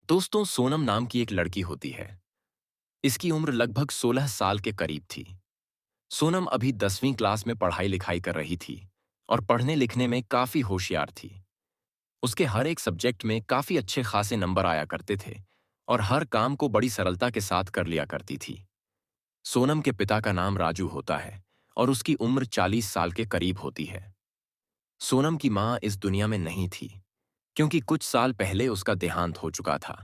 दोस्तों, सोनम नाम की एक लड़की होती है। इसकी उम्र लगभग 16 साल के करीब थी। सोनम अभी 10वीं क्लास में पढ़ाई लिखाई कर रही थी और पढ़ने लिखने में काफी होशियार थी। उसके हर एक सब्जेक्ट में काफी अच्छे खासे नंबर आया करते थे और हर काम को बड़ी सरलता के साथ कर लिया करती थी। सोनम के पिता का नाम राजू होता है और उसकी उम्र 40 साल के करीब होती है। सोनम की माँ इस दुनिया में नहीं थी क्योंकि कुछ साल पहले उसका देहांत हो चुका था।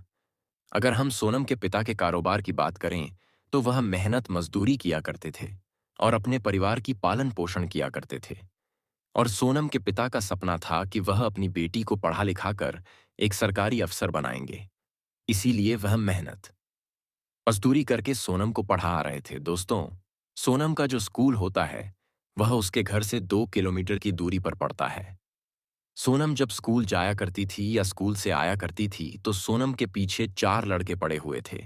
अगर हम सोनम के पिता के कारोबार की बात करें तो वह मेहनत मजदूरी किया करते थे और अपने परिवार की पालन पोषण किया करते थे। और सोनम के पिता का सपना था कि वह अपनी बेटी को पढ़ा लिखाकर एक सरकारी अफसर बनाएंगे। इसीलिए वह मेहनत मजदूरी करके सोनम को पढ़ा रहे थे। दोस्तों, सोनम का जो स्कूल होता है वह उसके घर से 2 किलोमीटर की दूरी पर पड़ता है। सोनम जब स्कूल जाया करती थी या स्कूल से आया करती थी तो सोनम के पीछे 4 लड़के पड़े हुए थे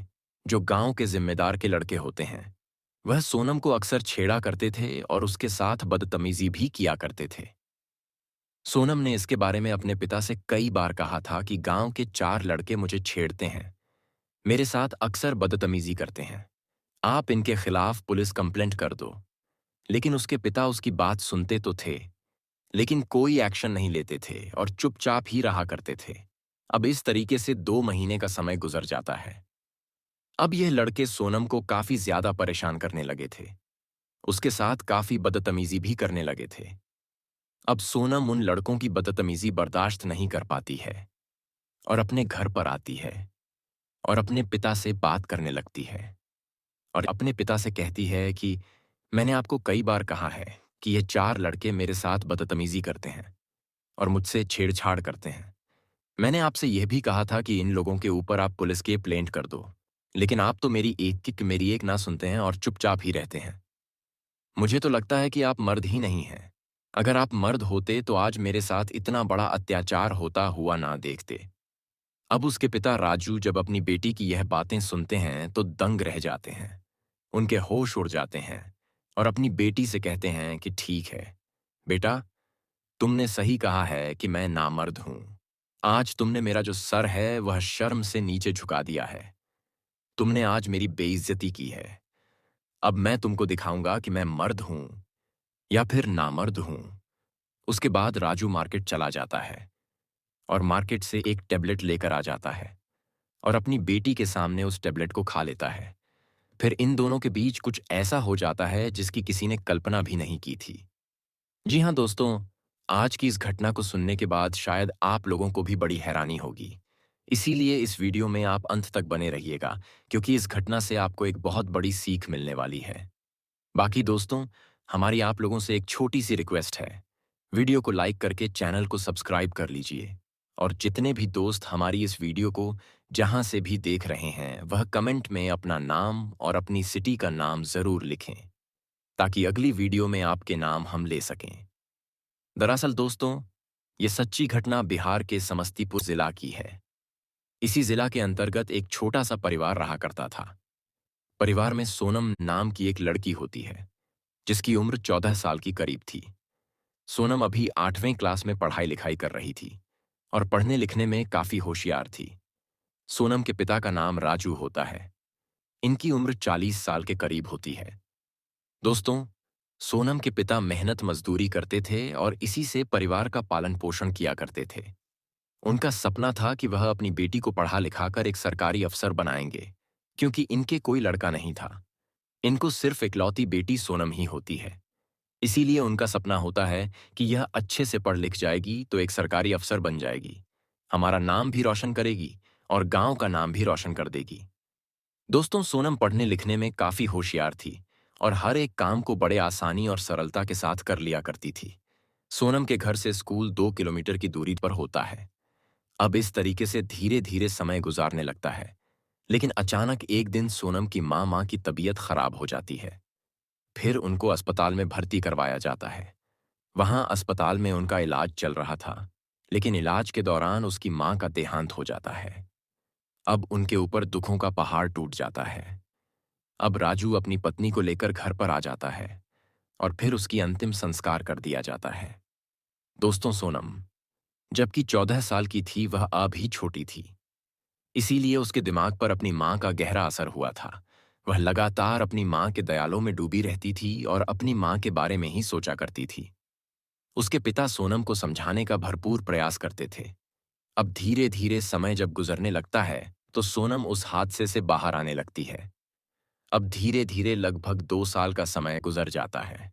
जो गांव के जिम्मेदार के लड़के होते हैं। वह सोनम को अक्सर छेड़ा करते थे और उसके साथ बदतमीजी भी किया करते थे। सोनम ने इसके बारे में अपने पिता से कई बार कहा था कि गांव के 4 लड़के मुझे छेड़ते हैं, मेरे साथ अक्सर बदतमीजी करते हैं, आप इनके खिलाफ पुलिस कंप्लेंट कर दो। लेकिन उसके पिता उसकी बात सुनते तो थे, लेकिन कोई एक्शन नहीं लेते थे और चुपचाप ही रहा करते थे। अब इस तरीके से 2 महीने का समय गुजर जाता है। अब यह लड़के सोनम को काफी ज्यादा परेशान करने लगे थे, उसके साथ काफी बदतमीजी भी करने लगे थे। अब सोनम उन लड़कों की बदतमीजी बर्दाश्त नहीं कर पाती है और अपने घर पर आती है और अपने पिता से बात करने लगती है और अपने पिता से कहती है कि मैंने आपको कई बार कहा है कि ये 4 लड़के मेरे साथ बदतमीजी करते हैं और मुझसे छेड़छाड़ करते हैं। मैंने आपसे यह भी कहा था कि इन लोगों के ऊपर आप पुलिस के प्लेंट कर दो, लेकिन आप तो मेरी एक ना सुनते हैं और चुपचाप ही रहते हैं। मुझे तो लगता है कि आप मर्द ही नहीं हैं। अगर आप मर्द होते तो आज मेरे साथ इतना बड़ा अत्याचार होता हुआ ना देखते। अब उसके पिता राजू जब अपनी बेटी की यह बातें सुनते हैं तो दंग रह जाते हैं, उनके होश उड़ जाते हैं और अपनी बेटी से कहते हैं कि ठीक है बेटा, तुमने सही कहा है कि मैं नामर्द हूं। आज तुमने मेरा जो सर है वह शर्म से नीचे झुका दिया है। तुमने आज मेरी बेइज्जती की है। अब मैं तुमको दिखाऊंगा कि मैं मर्द हूं या फिर नामर्द हूं। उसके बाद राजू मार्केट चला जाता है और मार्केट से एक टेबलेट लेकर आ जाता है और अपनी बेटी के सामने उस टेबलेट को खा लेता है। फिर इन दोनों के बीच कुछ ऐसा हो जाता है जिसकी किसी ने कल्पना भी नहीं की थी। जी हाँ दोस्तों, आज की इस घटना को सुनने के बाद शायद आप लोगों को भी बड़ी हैरानी होगी। इसीलिए इस वीडियो में आप अंत तक बने रहिएगा क्योंकि इस घटना से आपको एक बहुत बड़ी सीख मिलने वाली है। बाकी दोस्तों, हमारी आप लोगों से एक छोटी सी रिक्वेस्ट है। वीडियो को लाइक करके चैनल को सब्सक्राइब कर लीजिए और जितने भी दोस्त हमारी इस वीडियो को जहां से भी देख रहे हैं वह कमेंट में अपना नाम और अपनी सिटी का नाम जरूर लिखें ताकि अगली वीडियो में आपके नाम हम ले सकें। दरअसल दोस्तों, ये सच्ची घटना बिहार के समस्तीपुर जिला की है। इसी जिला के अंतर्गत एक छोटा सा परिवार रहा करता था। परिवार में सोनम नाम की एक लड़की होती है जिसकी उम्र 14 साल की करीब थी। सोनम अभी 8वीं क्लास में पढ़ाई लिखाई कर रही थी और पढ़ने लिखने में काफी होशियार थी। सोनम के पिता का नाम राजू होता है। इनकी उम्र 40 साल के करीब होती है। दोस्तों, सोनम के पिता मेहनत मजदूरी करते थे और इसी से परिवार का पालन पोषण किया करते थे। उनका सपना था कि वह अपनी बेटी को पढ़ा लिखाकर एक सरकारी अफसर बनाएंगे क्योंकि इनके कोई लड़का नहीं था। इनको सिर्फ इकलौती बेटी सोनम ही होती है। इसीलिए उनका सपना होता है कि यह अच्छे से पढ़ लिख जाएगी तो एक सरकारी अफसर बन जाएगी, हमारा नाम भी रोशन करेगी और गांव का नाम भी रोशन कर देगी। दोस्तों, सोनम पढ़ने लिखने में काफी होशियार थी और हर एक काम को बड़े आसानी और सरलता के साथ कर लिया करती थी। सोनम के घर से स्कूल 2 किलोमीटर की दूरी पर होता है। अब इस तरीके से धीरे धीरे समय गुजारने लगता है, लेकिन अचानक एक दिन सोनम की माँ की तबीयत खराब हो जाती है। फिर उनको अस्पताल में भर्ती करवाया जाता है। वहां अस्पताल में उनका इलाज चल रहा था, लेकिन इलाज के दौरान उसकी माँ का देहांत हो जाता है। अब उनके ऊपर दुखों का पहाड़ टूट जाता है। अब राजू अपनी पत्नी को लेकर घर पर आ जाता है और फिर उसकी अंतिम संस्कार कर दिया जाता है। दोस्तों, सोनम जबकि 14 साल की थी वह अभी छोटी थी। इसीलिए उसके दिमाग पर अपनी माँ का गहरा असर हुआ था। वह लगातार अपनी माँ के दयालों में डूबी रहती थी और अपनी माँ के बारे में ही सोचा करती थी। उसके पिता सोनम को समझाने का भरपूर प्रयास करते थे। अब धीरे धीरे समय जब गुजरने लगता है तो सोनम उस हादसे से बाहर आने लगती है। अब धीरे धीरे लगभग 2 साल का समय गुजर जाता है।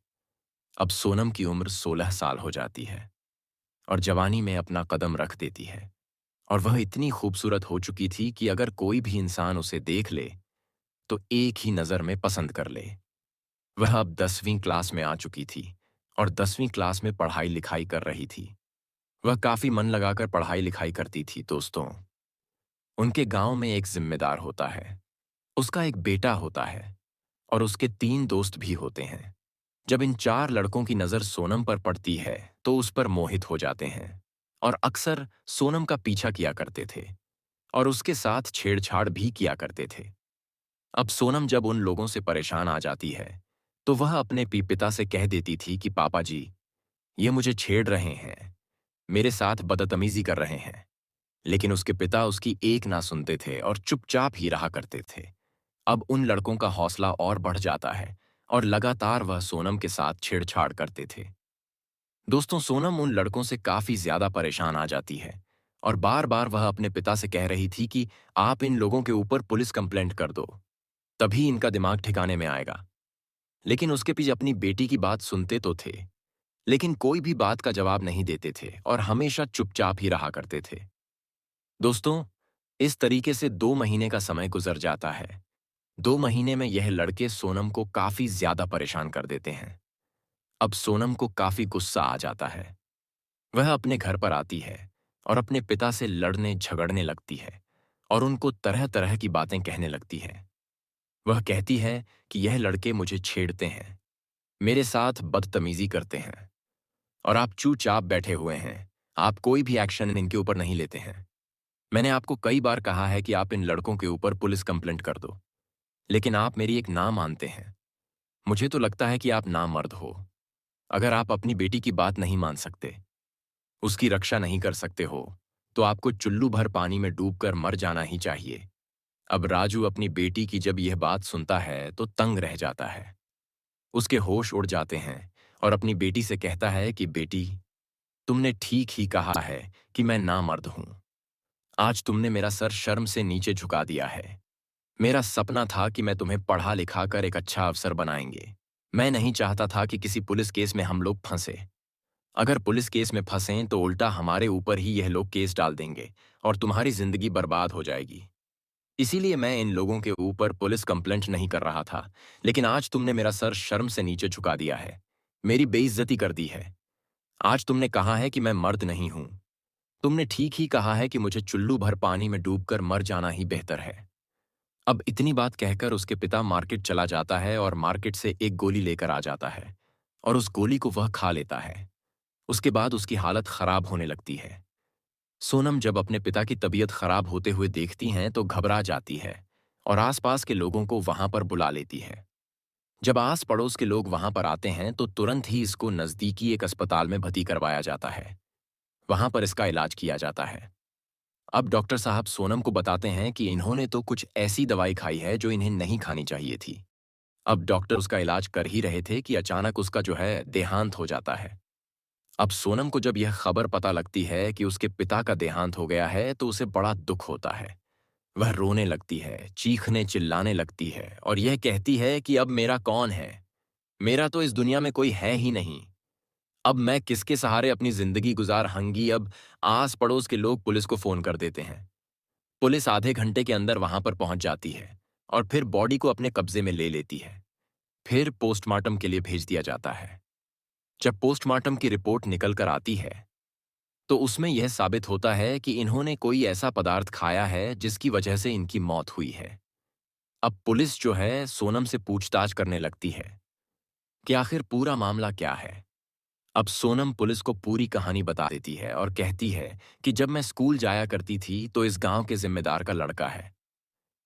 अब सोनम की उम्र 16 साल हो जाती है और जवानी में अपना कदम रख देती है। और वह इतनी खूबसूरत हो चुकी थी कि अगर कोई भी इंसान उसे देख ले तो एक ही नज़र में पसंद कर ले। वह अब 10वीं क्लास में आ चुकी थी और 10वीं क्लास में पढ़ाई लिखाई कर रही थी। वह काफी मन लगाकर पढ़ाई लिखाई करती थी दोस्तों। उनके गांव में एक जिम्मेदार होता है, उसका एक बेटा होता है और उसके 3 दोस्त भी होते हैं। जब इन 4 लड़कों की नज़र सोनम पर पड़ती है तो उस पर मोहित हो जाते हैं और अक्सर सोनम का पीछा किया करते थे और उसके साथ छेड़छाड़ भी किया करते थे। अब सोनम जब उन लोगों से परेशान आ जाती है तो वह अपने पिता से कह देती थी कि पापा जी, ये मुझे छेड़ रहे हैं, मेरे साथ बदतमीजी कर रहे हैं। लेकिन उसके पिता उसकी एक ना सुनते थे और चुपचाप ही रहा करते थे। अब उन लड़कों का हौसला और बढ़ जाता है और लगातार वह सोनम के साथ छेड़छाड़ करते थे। दोस्तों, सोनम उन लड़कों से काफी ज्यादा परेशान आ जाती है और बार बार वह अपने पिता से कह रही थी कि आप इन लोगों के ऊपर पुलिस कंप्लेंट कर दो, तभी इनका दिमाग ठिकाने में आएगा। लेकिन उसके पीछे अपनी बेटी की बात सुनते तो थे, लेकिन कोई भी बात का जवाब नहीं देते थे और हमेशा चुपचाप ही रहा करते थे। दोस्तों, इस तरीके से 2 महीने का समय गुजर जाता है। 2 महीने में यह लड़के सोनम को काफी ज्यादा परेशान कर देते हैं। अब सोनम को काफी गुस्सा आ जाता है। वह अपने घर पर आती है और अपने पिता से लड़ने झगड़ने लगती है और उनको तरह तरह की बातें कहने लगती है। वह कहती है कि यह लड़के मुझे छेड़ते हैं, मेरे साथ बदतमीजी करते हैं और आप चुपचाप बैठे हुए हैं। आप कोई भी एक्शन इनके ऊपर नहीं लेते हैं। मैंने आपको कई बार कहा है कि आप इन लड़कों के ऊपर पुलिस कंप्लेंट कर दो, लेकिन आप मेरी एक ना मानते हैं। मुझे तो लगता है कि आप नामर्द हो। अगर आप अपनी बेटी की बात नहीं मान सकते, उसकी रक्षा नहीं कर सकते हो, तो आपको चुल्लू भर पानी में डूबकर मर जाना ही चाहिए। अब राजू अपनी बेटी की जब यह बात सुनता है तो तंग रह जाता है। उसके होश उड़ जाते हैं और अपनी बेटी से कहता है कि बेटी, तुमने ठीक ही कहा है कि मैं नामर्द हूं। आज तुमने मेरा सर शर्म से नीचे झुका दिया है। मेरा सपना था कि मैं तुम्हें पढ़ा लिखा कर एक अच्छा अफसर बनाएंगे। मैं नहीं चाहता था कि किसी पुलिस केस में हम लोग फंसे। अगर पुलिस केस में फंसें तो उल्टा हमारे ऊपर ही यह लोग केस डाल देंगे और तुम्हारी जिंदगी बर्बाद हो जाएगी। इसीलिए मैं इन लोगों के ऊपर पुलिस कंप्लेंट नहीं कर रहा था, लेकिन आज तुमने मेरा सर शर्म से नीचे झुका दिया है, मेरी बेइज्जती कर दी है। आज तुमने कहा है कि मैं मर्द नहीं हूं। तुमने ठीक ही कहा है कि मुझे चुल्लू भर पानी में डूबकर मर जाना ही बेहतर है। अब इतनी बात कहकर उसके पिता मार्केट चला जाता है और मार्केट से एक गोली लेकर आ जाता है और उस गोली को वह खा लेता है। उसके बाद उसकी हालत खराब होने लगती है। सोनम जब अपने पिता की तबीयत खराब होते हुए देखती हैं तो घबरा जाती है और आसपास के लोगों को वहां पर बुला लेती है। जब आस पड़ोस के लोग वहां पर आते हैं तो तुरंत ही इसको नजदीकी एक अस्पताल में भर्ती करवाया जाता है। वहां पर इसका इलाज किया जाता है। अब डॉक्टर साहब सोनम को बताते हैं कि इन्होंने तो कुछ ऐसी दवाई खाई है जो इन्हें नहीं खानी चाहिए थी। अब डॉक्टर उसका इलाज कर ही रहे थे कि अचानक उसका जो है देहांत हो जाता है। अब सोनम को जब यह खबर पता लगती है कि उसके पिता का देहांत हो गया है तो उसे बड़ा दुख होता है। वह रोने लगती है, चीखने चिल्लाने लगती है और यह कहती है कि अब मेरा कौन है? मेरा तो इस दुनिया में कोई है ही नहीं। अब मैं किसके सहारे अपनी जिंदगी गुजार हंगी? अब आस पड़ोस के लोग पुलिस को फोन कर देते हैं। पुलिस आधे घंटे के अंदर वहां पर पहुंच जाती है और फिर बॉडी को अपने कब्जे में ले लेती है। फिर पोस्टमार्टम के लिए भेज दिया जाता है। जब पोस्टमार्टम की रिपोर्ट निकल कर आती है तो उसमें यह साबित होता है कि इन्होंने कोई ऐसा पदार्थ खाया है जिसकी वजह से इनकी मौत हुई है। अब पुलिस जो है सोनम से पूछताछ करने लगती है कि आखिर पूरा मामला क्या है। अब सोनम पुलिस को पूरी कहानी बता देती है और कहती है कि जब मैं स्कूल जाया करती थी तो इस गांव के जिम्मेदार का लड़का है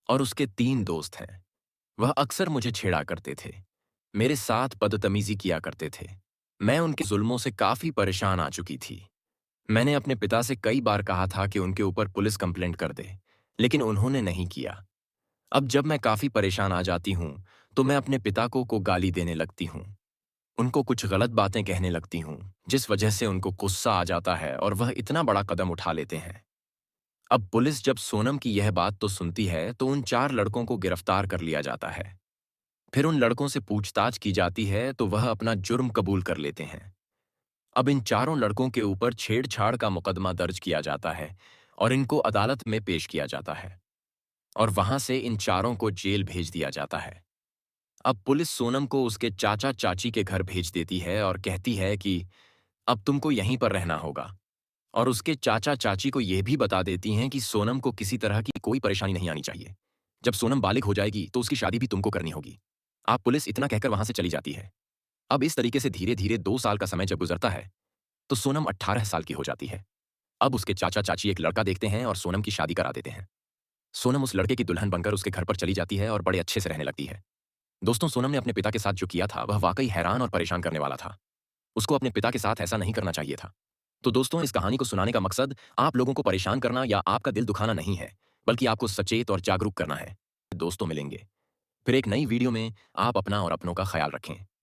और उसके 3 दोस्त हैं। वह अक्सर मुझे छेड़ा करते थे, मेरे साथ बदतमीजी किया करते थे। मैं उनके जुल्मों से काफी परेशान आ चुकी थी। मैंने अपने पिता से कई बार कहा था कि उनके ऊपर पुलिस कंप्लेंट कर दे, लेकिन उन्होंने नहीं किया। अब जब मैं काफ़ी परेशान आ जाती हूँ, तो मैं अपने पिता को गाली देने लगती हूँ। उनको कुछ गलत बातें कहने लगती हूँ, जिस वजह से उनको गुस्सा आ जाता है और वह इतना बड़ा कदम उठा लेते हैं। अब पुलिस जब सोनम की यह बात तो सुनती है, तो उन 4 लड़कों को गिरफ्तार कर लिया जाता है। फिर उन लड़कों से पूछताछ की जाती है, तो वह अपना जुर्म कबूल कर लेते हैं। अब इन चारों लड़कों के ऊपर छेड़छाड़ का मुकदमा दर्ज किया जाता है और इनको अदालत में पेश किया जाता है और वहां से इन चारों को जेल भेज दिया जाता है। अब पुलिस सोनम को उसके चाचा चाची के घर भेज देती है और कहती है कि अब तुमको यहीं पर रहना होगा, और उसके चाचा चाची को यह भी बता देती हैं कि सोनम को किसी तरह की कोई परेशानी नहीं आनी चाहिए। जब सोनम बालिग हो जाएगी तो उसकी शादी भी तुमको करनी होगी। आप पुलिस इतना कहकर वहां से चली जाती है। अब इस तरीके से धीरे धीरे 2 साल का समय जब गुजरता है, तो सोनम 18 साल की हो जाती है। अब उसके चाचा चाची एक लड़का देखते हैं और सोनम की शादी करा देते हैं। सोनम उस लड़के की दुल्हन बनकर उसके घर पर चली जाती है और बड़े अच्छे से रहने लगती है। दोस्तों, सोनम ने अपने पिता के साथ जो किया था वह वाकई हैरान और परेशान करने वाला था। उसको अपने पिता के साथ ऐसा नहीं करना चाहिए था। तो दोस्तों, इस कहानी को सुनाने का मकसद आप लोगों को परेशान करना या आपका दिल दुखाना नहीं है, बल्कि आपको सचेत और जागरूक करना है। दोस्तों, मिलेंगे फिर एक नई वीडियो में। आप अपना और अपनों का ख्याल रखें।